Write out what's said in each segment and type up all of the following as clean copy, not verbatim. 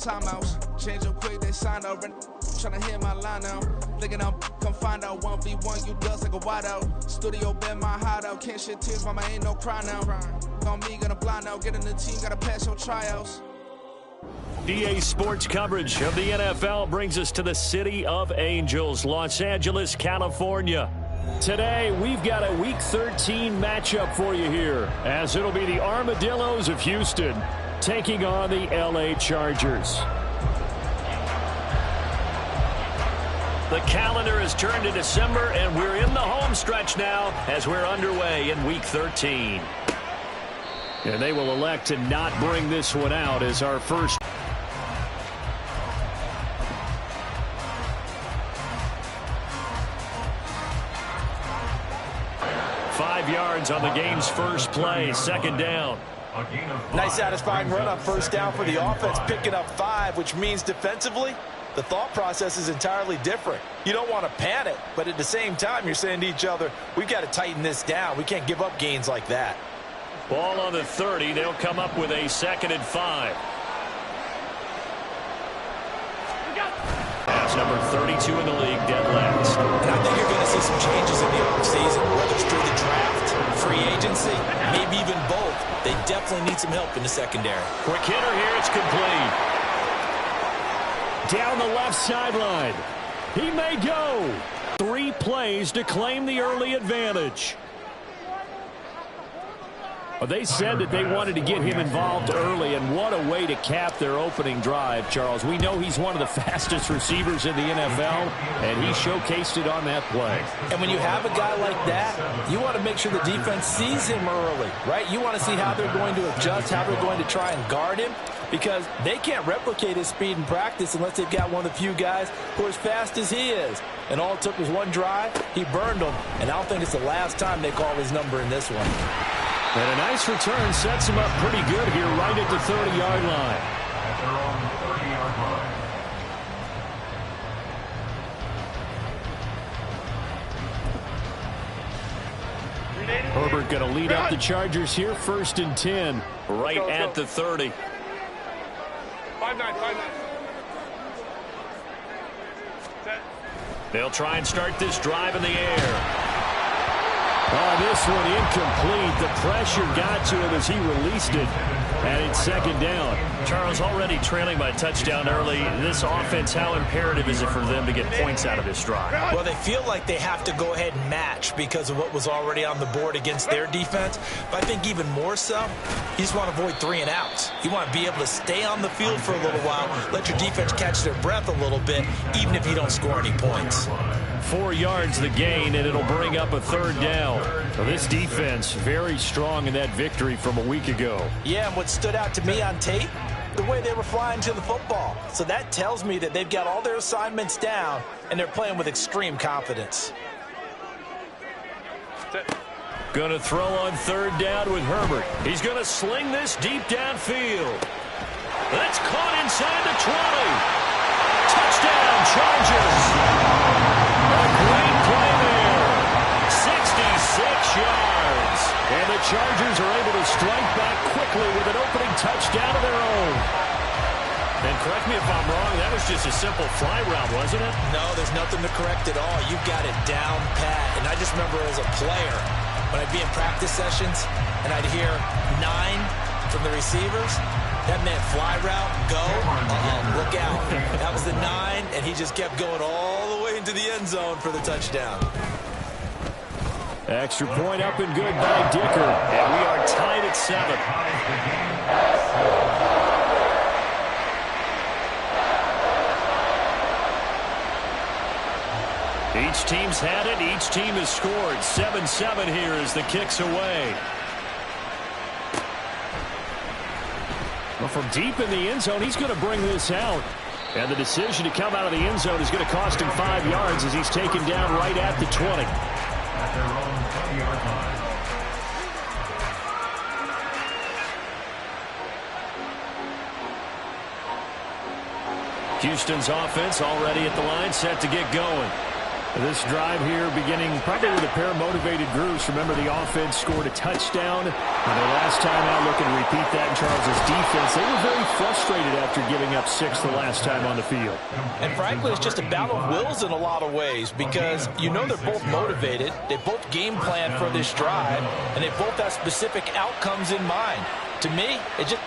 timeouts. Change up quick, they sign up. Tryna hit my line now. Thinking I'm come find out 1v1, you dust like a wideout. Studio been my hideout. Can't shed tears, mama, ain't no cry now. On me, gonna blind out. Get in the team, gotta pass your tryouts. EA Sports coverage of the NFL brings us to the City of Angels, Los Angeles, California. Today, we've got a Week 13 matchup for you here, as it'll be the Armadillos of Houston taking on the LA Chargers. The calendar has turned to December, and we're in the home stretch now as we're underway in Week 13. And they will elect to not bring this one out as our first. 5 yards on the game's first play, second down. Nice satisfying run on first down for the offense, picking up 5, which means defensively, the thought process is entirely different. You don't want to panic, but at the same time, you're saying to each other, we've got to tighten this down. We can't give up gains like that. Ball on the 30. They'll come up with a 2nd and 5. Pass number 32 in the league, dead last. And I think you're going to see some changes in the offseason, whether it's through the draft, free agency, maybe even both. They definitely need some help in the secondary. Quick hitter here, it's complete. Down the left sideline. He may go. 3 plays to claim the early advantage. Well, they said that they wanted to get him involved early, and what a way to cap their opening drive, Charles. We know he's one of the fastest receivers in the NFL, and he showcased it on that play. And when you have a guy like that, you want to make sure the defense sees him early, right? You want to see how they're going to adjust, how they're going to try and guard him, because they can't replicate his speed in practice unless they've got one of the few guys who are as fast as he is. And all it took was one drive. He burned them, and I don't think it's the last time they call his number in this one. And a nice return sets him up pretty good here right at the 30-yard line. Herbert going to lead up the Chargers here, 1st and 10, right at the 30. 5-9. They'll try and start this drive in the air. Oh, this one incomplete. The pressure got to him as he released it, and it's 2nd down. Charles, already trailing by a touchdown early. This offense, how imperative is it for them to get points out of this drive? Well, they feel like they have to go ahead and match because of what was already on the board against their defense. But I think even more so, you just want to avoid 3 and outs. You want to be able to stay on the field for a little while, let your defense catch their breath a little bit, even if you don't score any points. 4 yards the gain, and it'll bring up a 3rd down. So this defense very strong in that victory from a week ago. Yeah, and what stood out to me on tape, the way they were flying to the football. So that tells me that they've got all their assignments down, and they're playing with extreme confidence. Going to throw on 3rd down with Herbert. He's going to sling this deep downfield. That's caught inside the 20. Touchdown, Chargers. A great play there. 66 yards. And the Chargers are able to strike back quickly with an opening touchdown of their own. And correct me if I'm wrong, that was just a simple fly route, wasn't it? No, there's nothing to correct at all. You've got it down pat. And I just remember as a player, when I'd be in practice sessions and I'd hear 9 from the receivers, that meant fly route, go, look out. That was the 9, and he just kept going all the way into the end zone for the touchdown. Extra point up and good by Dicker. And we are tied at 7. Each team's had it. Each team has scored. 7-7 here as the kick's away. Well, from deep in the end zone, he's going to bring this out. And the decision to come out of the end zone is going to cost him 5 yards as he's taken down right at the 20. Houston's offense already at the line, set to get going. This drive here beginning probably with a pair of motivated groups. Remember, the offense scored a touchdown. And their last time out, looking to repeat that in Charles' defense. They were very frustrated after giving up 6 the last time on the field. And frankly, it's just a battle of wills in a lot of ways because you know they're both motivated. They both game plan for this drive, and they both have specific outcomes in mind. To me, it just...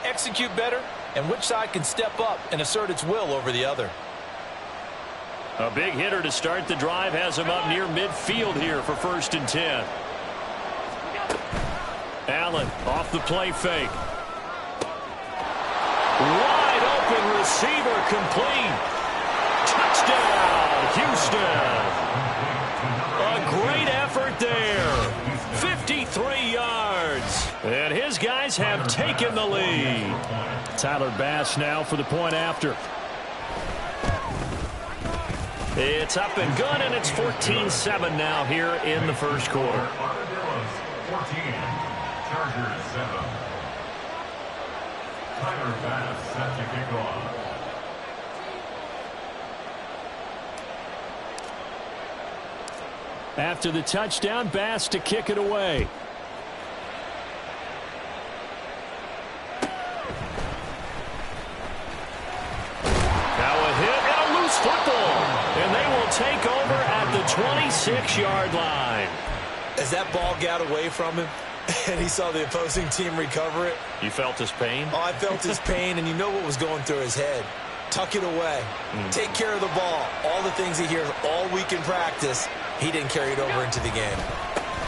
execute better, and which side can step up and assert its will over the other. A big hitter to start the drive has him up near midfield here for 1st and 10. Allen off the play fake. Wide open receiver complete. Touchdown, Houston. A great effort there. 53 yards. And his guys have taken the lead. Tyler Bass now for the point after. It's up and good, and it's 14-7 now here in the first quarter. 14, Chargers 7. Tyler Bass set to kick off. After the touchdown, Bass to kick it away. Now a hit and a loose football. And they will take over at the 26-yard line. As that ball got away from him and he saw the opposing team recover it. You felt his pain? Oh, I felt his pain, and you know what was going through his head. Tuck it away. Take care of the ball. All the things he hears all week in practice, he didn't carry it over into the game.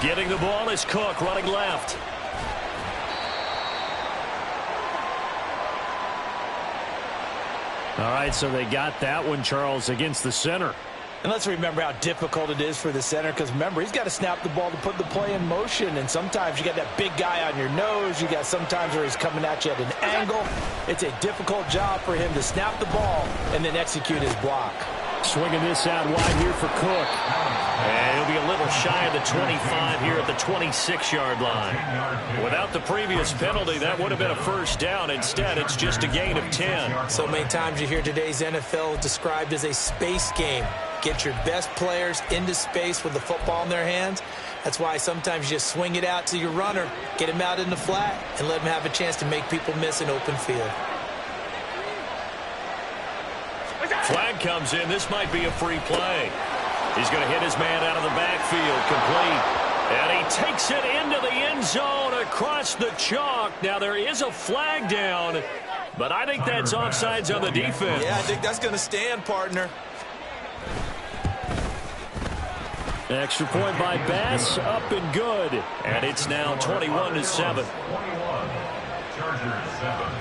Getting the ball is Cook running left. All right, so they got that one, Charles, against the center. And let's remember how difficult it is for the center, because remember, he's got to snap the ball to put the play in motion, and sometimes you got that big guy on your nose. You got sometimes where he's coming at you at an angle. It's a difficult job for him to snap the ball and then execute his block. Swinging this out wide here for Cook. And he'll be a little shy of the 25 here at the 26-yard line. Without the previous penalty, that would have been a first down. Instead, it's just a gain of 10. So many times you hear today's NFL described as a space game. Get your best players into space with the football in their hands. That's why sometimes you just swing it out to your runner, get him out in the flat, and let him have a chance to make people miss an open field. Flag comes in. This might be a free play. He's going to hit his man out of the backfield, complete. And he takes it into the end zone across the chalk. Now, there is a flag down, but I think that's offsides on the defense. Yeah, I think that's going to stand, partner. Extra point by Bass, up and good. And it's now 21-7. 21, Chargers 7.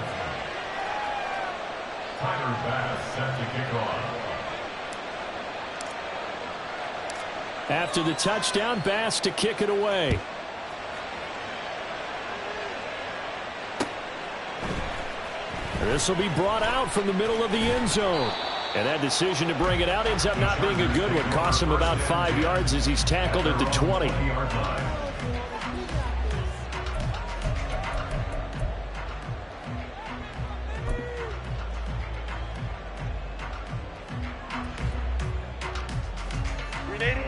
Tyler Bass set to kick off. After the touchdown, Bass to kick it away. This will be brought out from the middle of the end zone. And that decision to bring it out ends up not being a good one. Costs him about 5 yards as he's tackled at the 20.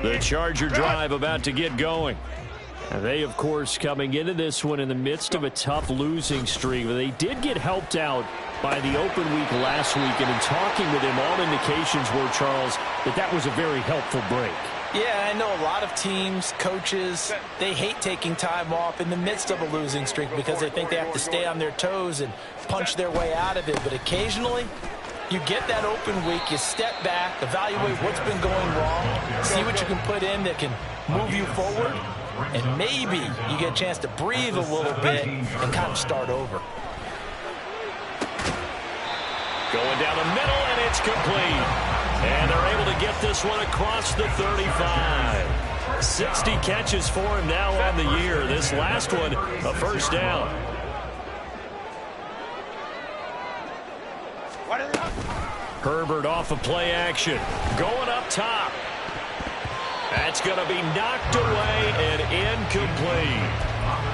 The Charger drive about to get going. And they, of course, coming into this one in the midst of a tough losing streak. But they did get helped out by the open week last week. And in talking with him, all indications were, Charles, that was a very helpful break. Yeah, I know a lot of teams, coaches, they hate taking time off in the midst of a losing streak because they think they have to stay on their toes and punch their way out of it. But occasionally, you get that open week, you step back, evaluate what's been going wrong, see what you can put in that can move you forward, and maybe you get a chance to breathe a little bit and kind of start over. Going down the middle, and it's complete. And they're able to get this one across the 35. 60 catches for him now on the year. This last one, a first down. Herbert off of play action. Going up top. That's going to be knocked away and incomplete.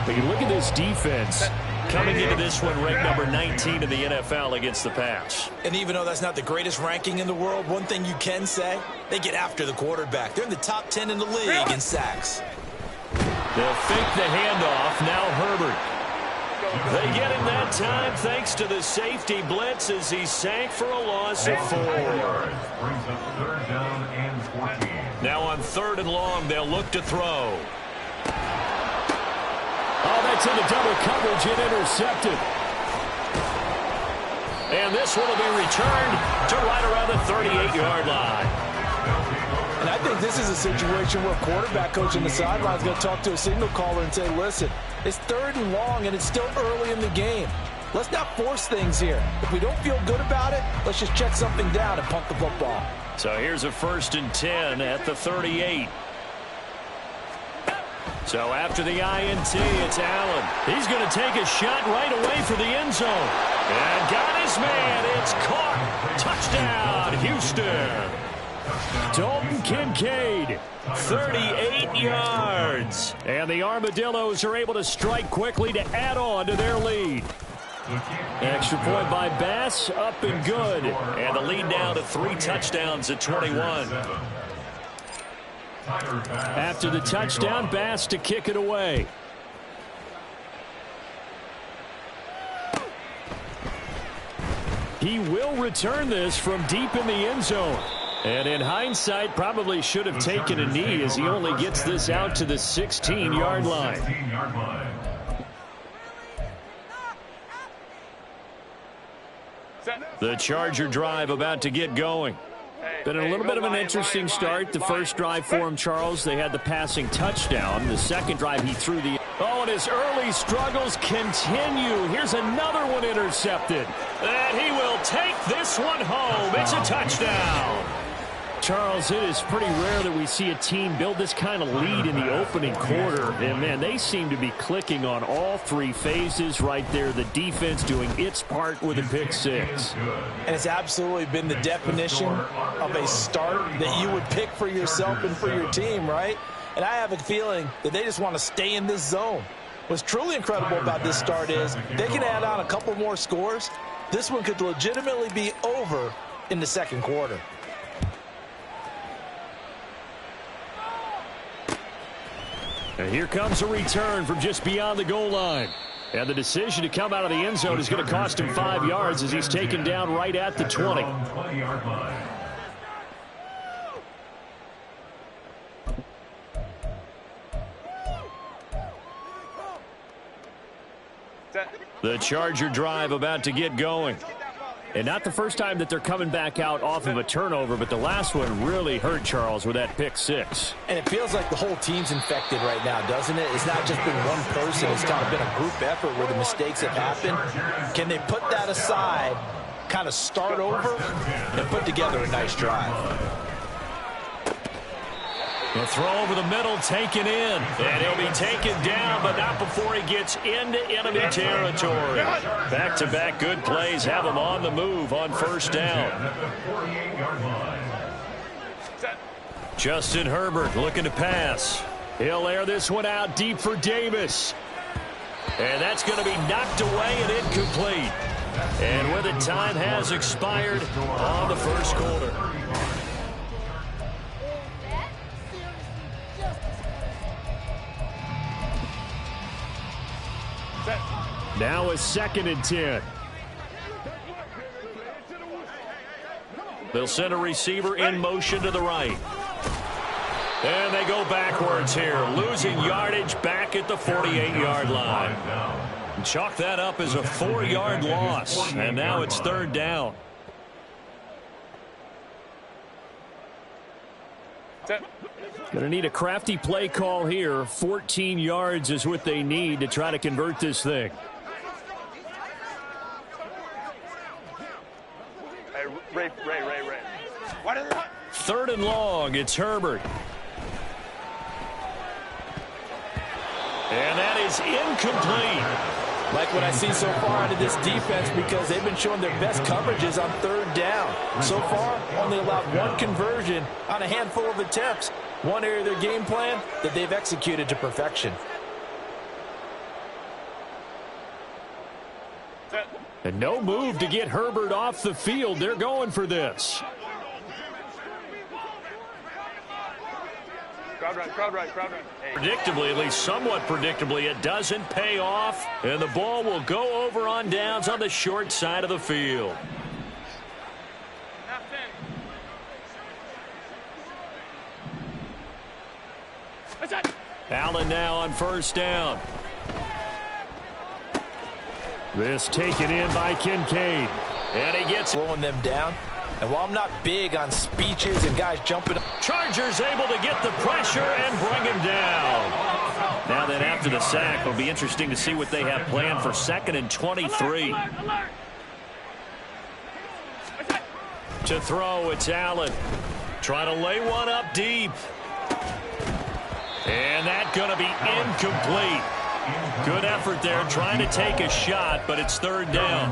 But you look at this defense coming into this one ranked number 19 in the NFL against the pass. And even though that's not the greatest ranking in the world, one thing you can say, they get after the quarterback. They're in the top 10 in the league in sacks. They'll fake the handoff. Now Herbert. They get him that time thanks to the safety blitz as he sank for a loss of 4. Brings up third down and 14. Now on 3rd and long, they'll look to throw. Oh, that's into double coverage and intercepted. And this one will be returned to right around the 38-yard line. And I think this is a situation where a quarterback coach on the sideline is going to talk to a signal caller and say, listen, it's 3rd and long and it's still early in the game. Let's not force things here. If we don't feel good about it, let's just check something down and punt the football. So here's a 1st and 10 at the 38. So after the INT, it's Allen. He's going to take a shot right away for the end zone. And got his man. It's caught. Touchdown, Houston. Dalton Kincaid, 38 yards. And the Armadillos are able to strike quickly to add on to their lead. Extra point by Bass, up and good. And the lead now to 3 touchdowns at 21. After the touchdown, Bass to kick it away. He will return this from deep in the end zone. And in hindsight, probably should have taken a knee as he only gets this out to the 16-yard line. The Charger drive about to get going. Been a little bit of an interesting start. The first drive for him, Charles, they had the passing touchdown. The second drive, he threw the... Oh, and his early struggles continue. Here's another one intercepted. And he will take this one home. It's a touchdown. Charles, it is pretty rare that we see a team build this kind of lead in the opening quarter. And, man, they seem to be clicking on all 3 phases right there. The defense doing its part with a pick 6. And it's absolutely been the definition of a start that you would pick for yourself and for your team, right? And I have a feeling that they just want to stay in this zone. What's truly incredible about this start is they can add on a couple more scores. This one could legitimately be over in the second quarter. And here comes a return from just beyond the goal line. And the decision to come out of the end zone is going to cost him 5 yards as he's taken down right at the 20. The Charger drive about to get going. And not the first time that they're coming back out off of a turnover, but the last one really hurt Charles with that pick 6. And it feels like the whole team's infected right now, doesn't it? It's not just been one person. It's kind of been a group effort where the mistakes have happened. Can they put that aside, kind of start over, and put together a nice drive? The throw over the middle taken in. And he'll be taken down, but not before he gets into enemy territory. Back-to-back good plays have him on the move on first down. Justin Herbert looking to pass. He'll air this one out deep for Davis. And that's going to be knocked away and incomplete. And with it, time has expired on the first quarter. Now a 2nd and 10. They'll send a receiver in motion to the right. And they go backwards here, losing yardage back at the 48-yard line. And chalk that up as a 4-yard loss. And now it's 3rd down. Going to need a crafty play call here. 14 yards is what they need to try to convert this thing. Ray. Third and long, it's Herbert. And that is incomplete. Like what I see so far out of this defense, because they've been showing their best coverages on third down. So far, only allowed one conversion on a handful of attempts. One area of their game plan that they've executed to perfection. And no move to get Herbert off the field. They're going for this. Crowd right. Predictably, at least somewhat predictably, it doesn't pay off. And the ball will go over on downs on the short side of the field. Allen now on first down. This taken in by Kincaid. And he gets slowing them down. And while I'm not big on speeches and guys jumping, Chargers able to get the pressure and bring him down. Now then, after the sack, it'll be interesting to see what they have planned for 2nd and 23. To throw, it's Allen. Trying to lay one up deep. And that's going to be incomplete. Good effort there, trying to take a shot, but it's third down.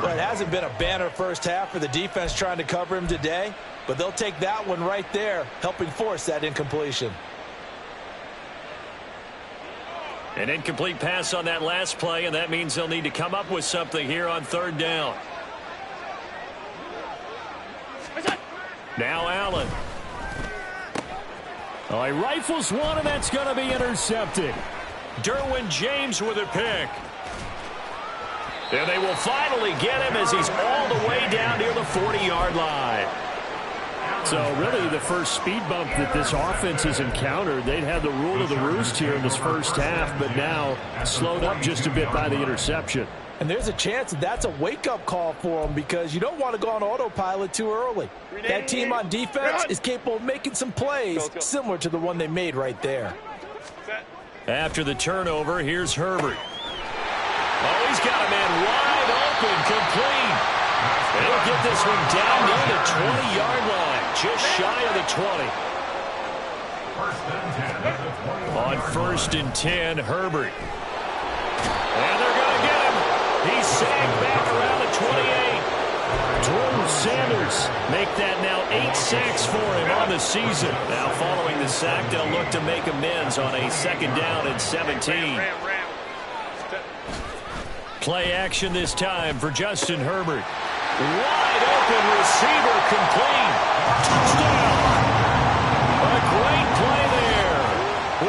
Well, it hasn't been a banner first half for the defense trying to cover him today, but they'll take that one right there, helping force that incompletion. An incomplete pass on that last play, and that means they'll need to come up with something here on third down. Now Allen. Oh, he rifles one, and that's going to be intercepted. Derwin James with a pick. And they will finally get him as he's all the way down near the 40-yard line. So really the first speed bump that this offense has encountered, they'd had the rule of the roost here in this first half, but now slowed up just a bit by the interception. And there's a chance that that's a wake-up call for them, because you don't want to go on autopilot too early. That team on defense is capable of making some plays similar to the one they made right there. After the turnover, here's Herbert. Oh, he's got a man wide open, complete. And he'll get this one down near the 20-yard line, just shy of the 20. On 1st and 10, Herbert. And they're going to get him. He's sagged back around the 28. Jordan Sanders make that now 8 sacks for him on the season. Now following the sack, they'll look to make amends on a 2nd down and 17. Play action this time for Justin Herbert. Wide open receiver, complete. Touchdown. A great play there.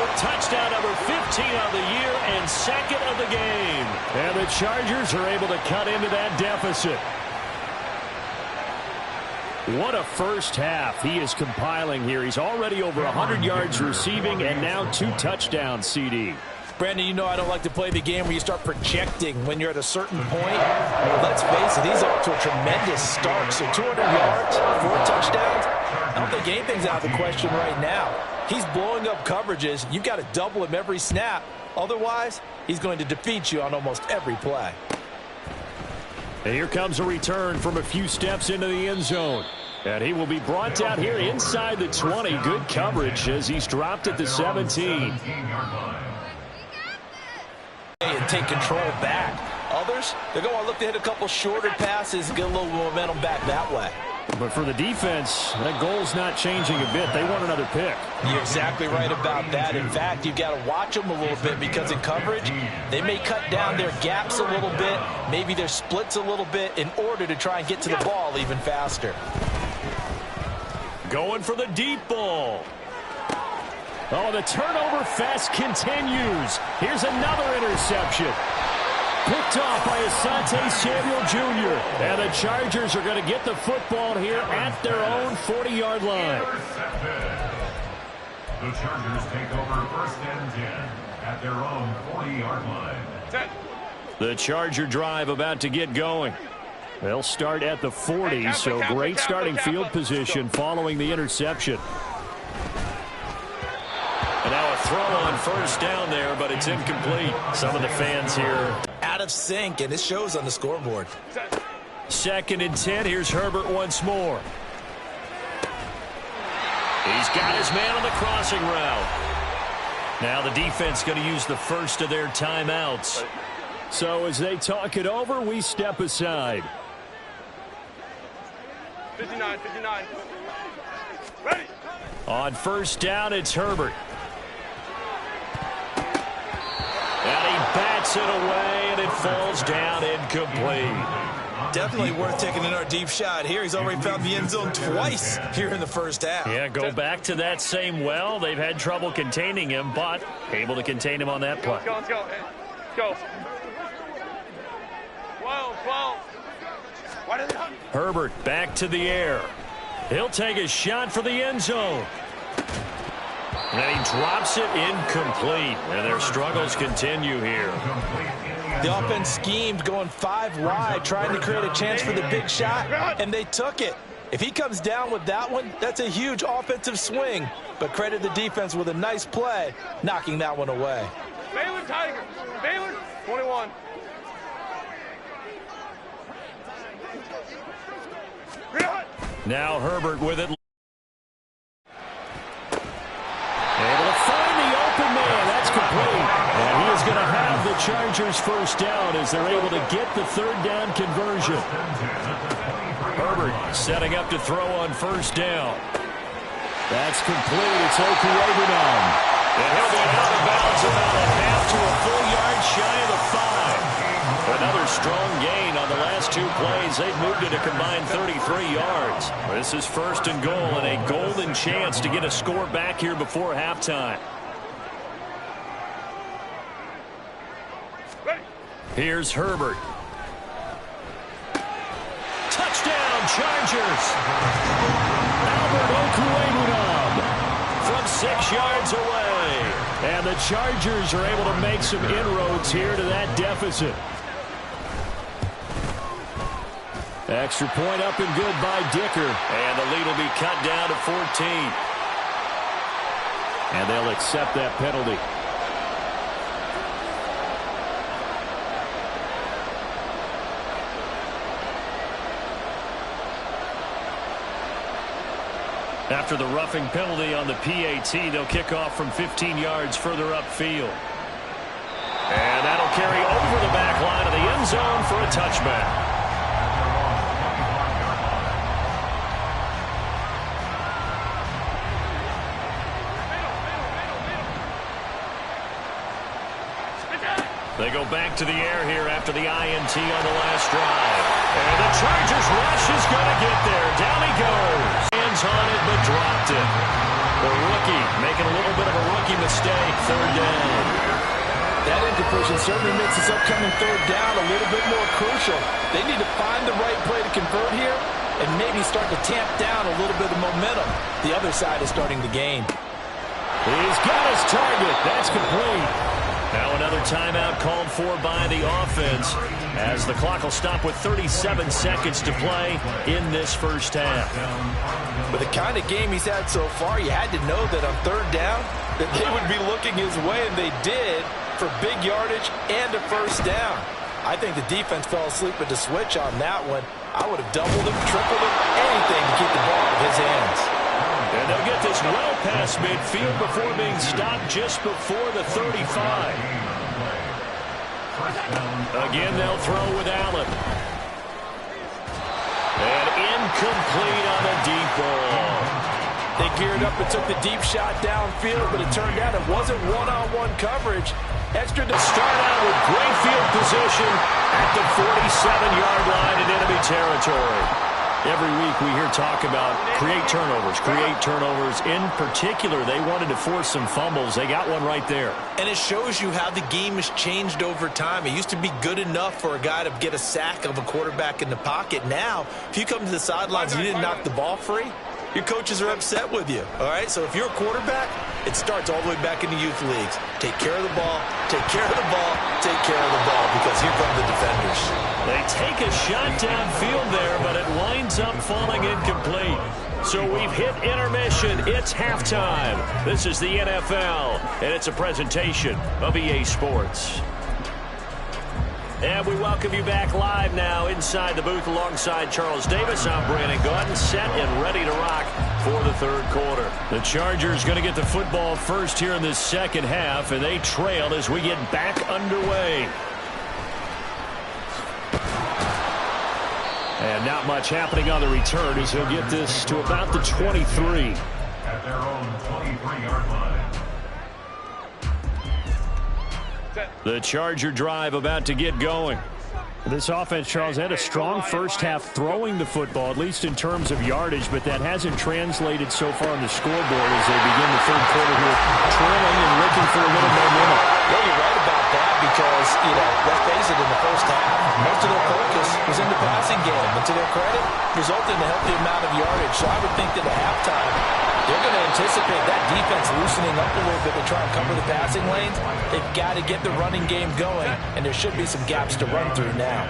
With touchdown number 15 of the year and 2nd of the game. And the Chargers are able to cut into that deficit. What a first half he is compiling here. He's already over 100 yards receiving and now 2 touchdowns, CD. Brandon, you know I don't like to play the game where you start projecting when you're at a certain point. Let's face it, he's off to a tremendous start. So 200 yards, 4 touchdowns. I don't think anything's out of the question right now. He's blowing up coverages. You've got to double him every snap. Otherwise, he's going to defeat you on almost every play. And here comes a return from a few steps into the end zone. And he will be brought down here inside the 20. Good coverage as he's dropped at the 17. And take control back. Others, they're going to look to hit a couple shorter passes and get a little momentum back that way. But for the defense, that goal's not changing a bit. They want another pick. You're exactly right about that. In fact, you've got to watch them a little bit, because in coverage, they may cut down their gaps a little bit, maybe their splits a little bit, in order to try and get to the ball even faster. Going for the deep ball. Oh, the turnover fest continues. Here's another interception. Picked off by Asante Samuel Jr. And the Chargers are going to get the football here at their own 40-yard line. The Chargers take over 1st and 10 at their own 40-yard line. The Charger drive about to get going. They'll start at the 40, so great starting field position following the interception. And now a throw on 1st down there, but it's incomplete. Some of the fans here out of sync, and it shows on the scoreboard. 2nd and 10. Here's Herbert once more. He's got his man on the crossing route. Now the defense going to use the first of their timeouts. So as they talk it over, we step aside. 59, 59. Ready. On first down, it's Herbert. And he bats it away, and it falls down incomplete. Definitely worth taking another deep shot here. He's already found the end zone twice here in the first half. Yeah, go back to that same well. They've had trouble containing him, but able to contain him on that play. Let's go. Let's go. 12, 12. Herbert back to the air. He'll take a shot for the end zone. And he drops it incomplete. And their struggles continue here. The offense schemed going 5 wide, trying to create a chance for the big shot, and they took it. If he comes down with that one, that's a huge offensive swing. But credit the defense with a nice play, knocking that one away. Baylor Tiger. Baylor 21. Now Herbert with it. Able to find the open man. That's complete. And he is going to have the Chargers first down as they're able to get the third down conversion. Herbert setting up to throw on first down. That's complete. It's Okuyegbunam. And he'll be out of bounds about a half to a full yard shy of the 5. Another strong gain on the last 2 plays. They've moved it a combined 33 yards. This is first and goal and a golden chance to get a score back here before halftime. Here's Herbert. Touchdown, Chargers. Albert Okuyegbunam from 6 yards away. And the Chargers are able to make some inroads here to that deficit. Extra point up and good by Dicker. And the lead will be cut down to 14. And they'll accept that penalty. After the roughing penalty on the PAT, they'll kick off from 15 yards further upfield. And that'll carry over the back line of the end zone for a touchback. They go back to the air here after the INT on the last drive. And the Chargers rush is going to get there. Down he goes. Hands on it, but dropped it. The rookie making a little bit of a rookie mistake. Third down. That incompletion certainly makes this upcoming third down a little bit more crucial. They need to find the right play to convert here and maybe start to tamp down a little bit of momentum. The other side is starting to gain. He's got his target. That's complete. Now another timeout called for by the offense as the clock will stop with 37 seconds to play in this first half. With the kind of game he's had so far, you had to know that on third down that they would be looking his way, and they did for big yardage and a first down. I think the defense fell asleep at the switch on that one. I would have doubled him, tripled him, anything to keep the ball out of his hands. And they'll get this well past midfield before being stopped just before the 35. Again, they'll throw with Allen. And incomplete on a deep ball. They geared up and took the deep shot downfield, but it turned out it wasn't one-on-one coverage. Extra to start out with great field position at the 47-yard line in enemy territory. Every week we hear talk about create turnovers. In particular, they wanted to force some fumbles. They got one right there. And it shows you how the game has changed over time. It used to be good enough for a guy to get a sack of a quarterback in the pocket. Now, if you come to the sidelines and you didn't knock the ball free, your coaches are upset with you. All right, so if you're a quarterback, it starts all the way back in the youth leagues. Take care of the ball, take care of the ball, take care of the ball, because here come the defenders. They take a shot downfield there, but it winds up falling incomplete. So we've hit intermission. It's halftime. This is the NFL, and it's a presentation of EA Sports. And we welcome you back live now inside the booth alongside Charles Davis. I'm Brandon Gaudin, set and ready to rock for the third quarter. The Chargers going to get the football first here in this second half, and they trail as we get back underway. And not much happening on the return as he'll get this to about the 23. At their own 23-yard line. The Charger drive about to get going. This offense, Charles, had a strong first half throwing the football, at least in terms of yardage, but that hasn't translated so far on the scoreboard as they begin the third quarter here, trailing and looking for a little momentum. Yeah, you're right about that because, let's face it, in the first half, most of their focus was in the passing game. And to their credit, resulted in a healthy amount of yardage. So I would think that at halftime, they're going to anticipate that defense loosening up a little bit to try and cover the passing lanes. They've got to get the running game going, and there should be some gaps to run through now.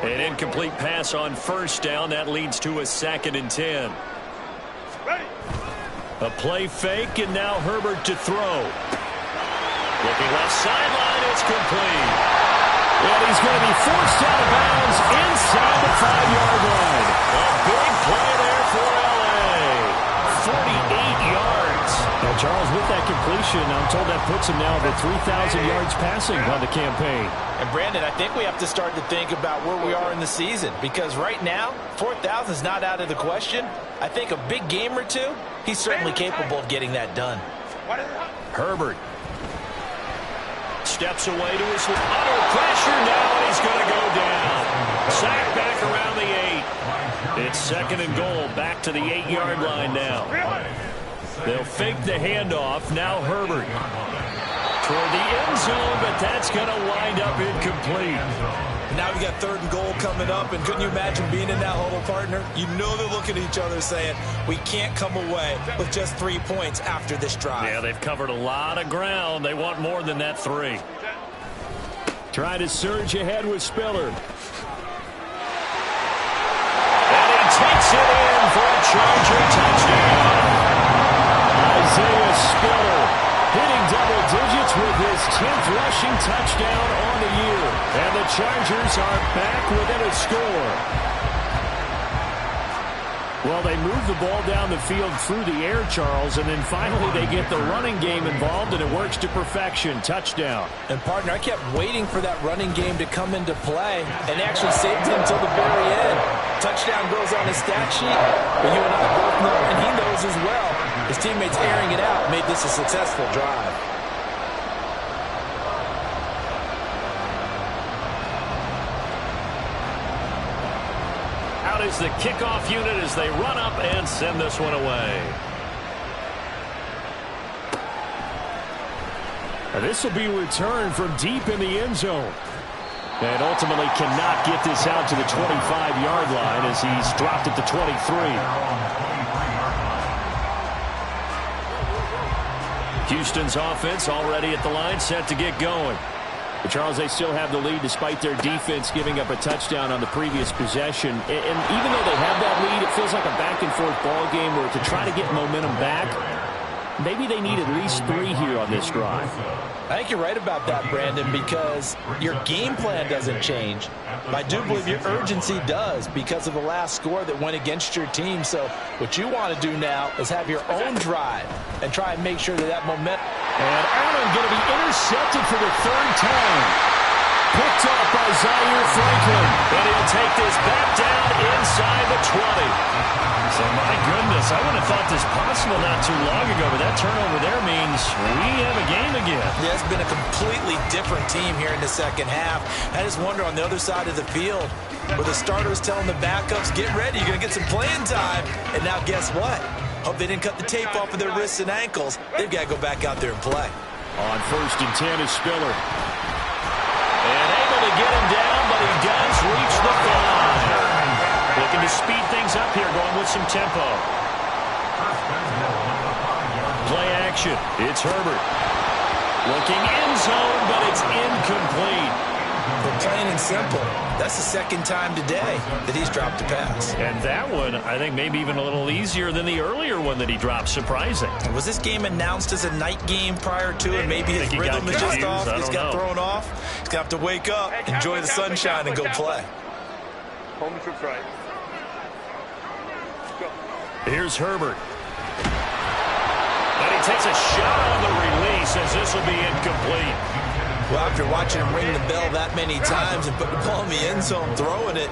An incomplete pass on first down. That leads to a 2nd and 10. A play fake, and now Herbert to throw. Looking left sideline, it's complete. And he's going to be forced out of bounds inside the 5-yard line. A big play there for L.A. 48 yards. Now, Charles, with that completion, I'm told that puts him now over 3,000 yards passing on the campaign. And, Brandon, I think we have to start to think about where we are in the season because right now, 4,000 is not out of the question. I think a big game or two, he's certainly capable of getting that done. Herbert steps away to his under pressure now, and he's going to go down. Sack back around the 8. It's 2nd and goal, back to the 8-yard line now. They'll fake the handoff. Now Herbert toward the end zone, but that's going to wind up incomplete. Now we got 3rd and goal coming up, and couldn't you imagine being in that huddle, partner? You know they're looking at each other saying, we can't come away with just 3 points after this drive. Yeah, they've covered a lot of ground. They want more than that 3. Trying to surge ahead with Spiller. And he takes it in for a Charger touchdown. Isaiah Spiller hitting double digits with his 10th rushing touchdown on the year. And the Chargers are back within a score. Well, they move the ball down the field through the air, Charles, and then finally they get the running game involved, and it works to perfection. Touchdown. And, partner, I kept waiting for that running game to come into play and actually saved him until the very end. Touchdown goes on his stat sheet, but you and I both know, and he knows as well, his teammates airing it out made this a successful drive. Out is the kickoff unit as they run up and send this one away. And this will be returned from deep in the end zone. And ultimately cannot get this out to the 25-yard line as he's dropped at the 23. Houston's offense already at the line, set to get going. But Charles, they still have the lead despite their defense giving up a touchdown on the previous possession. And even though they have that lead, it feels like a back-and-forth ball game where to try to get momentum back, maybe they need at least 3 here on this drive. I think you're right about that, Brandon, because your game plan doesn't change. But I do believe your urgency does because of the last score that went against your team. So what you want to do now is have your own drive and try and make sure that that momentum. And Allen going to be intercepted for the 3rd time. Picked up by Zaire Franklin. And he'll take this back down inside the 20. So, my goodness, I wouldn't have thought this possible not too long ago, but that turnover there means we have a game again. Yeah, it's been a completely different team here in the second half. I just wonder on the other side of the field where the starters telling the backups, get ready, you're going to get some playing time. And now guess what? Hope they didn't cut the tape off of their wrists and ankles. They've got to go back out there and play. On 1st and 10 is Spiller. And able to get him down, but he does reach the 5. Looking to speed things up here, going with some tempo. Play action. It's Herbert. Looking end zone, but it's incomplete. But plain and simple, that's the 2nd time today that he's dropped a pass. And that one, I think, maybe even a little easier than the earlier one that he dropped. Surprising. Was this game announced as a night game prior to it? Maybe his rhythm is just off. He's got thrown off. He's going to have to wake up, enjoy the sunshine, and go play. Home trips right. Go. Here's Herbert. And he takes a shot on the release as this will be incomplete. Well, after watching him ring the bell that many times and putting the ball in the end zone, throwing it,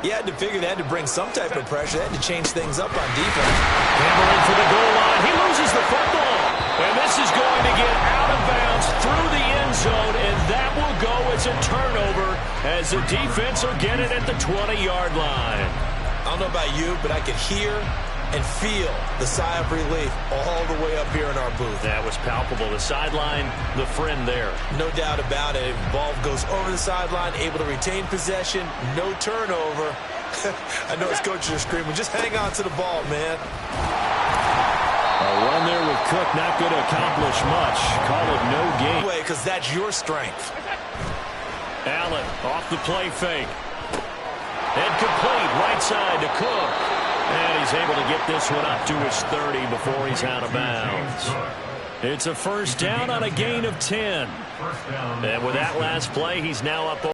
you had to figure they had to bring some type of pressure. They had to change things up on defense. Hammering for the goal line. He loses the football. And this is going to get out of bounds through the end zone, and that will go as a turnover as the defense will get it at the 20-yard line. I don't know about you, but I could hear and feel the sigh of relief all the way up here in our booth. That was palpable. The sideline, the friend there. No doubt about it. Ball goes over the sideline, able to retain possession, no turnover. I know his coaches are screaming, just hang on to the ball, man. A run there with Cook, not going to accomplish much. Call it no gain. Because that's your strength. Allen off the play fake. And complete, right side to Cook. And he's able to get this one up to his 30 before he's out of bounds. It's a first down on a gain of 10. And with that last play, he's now up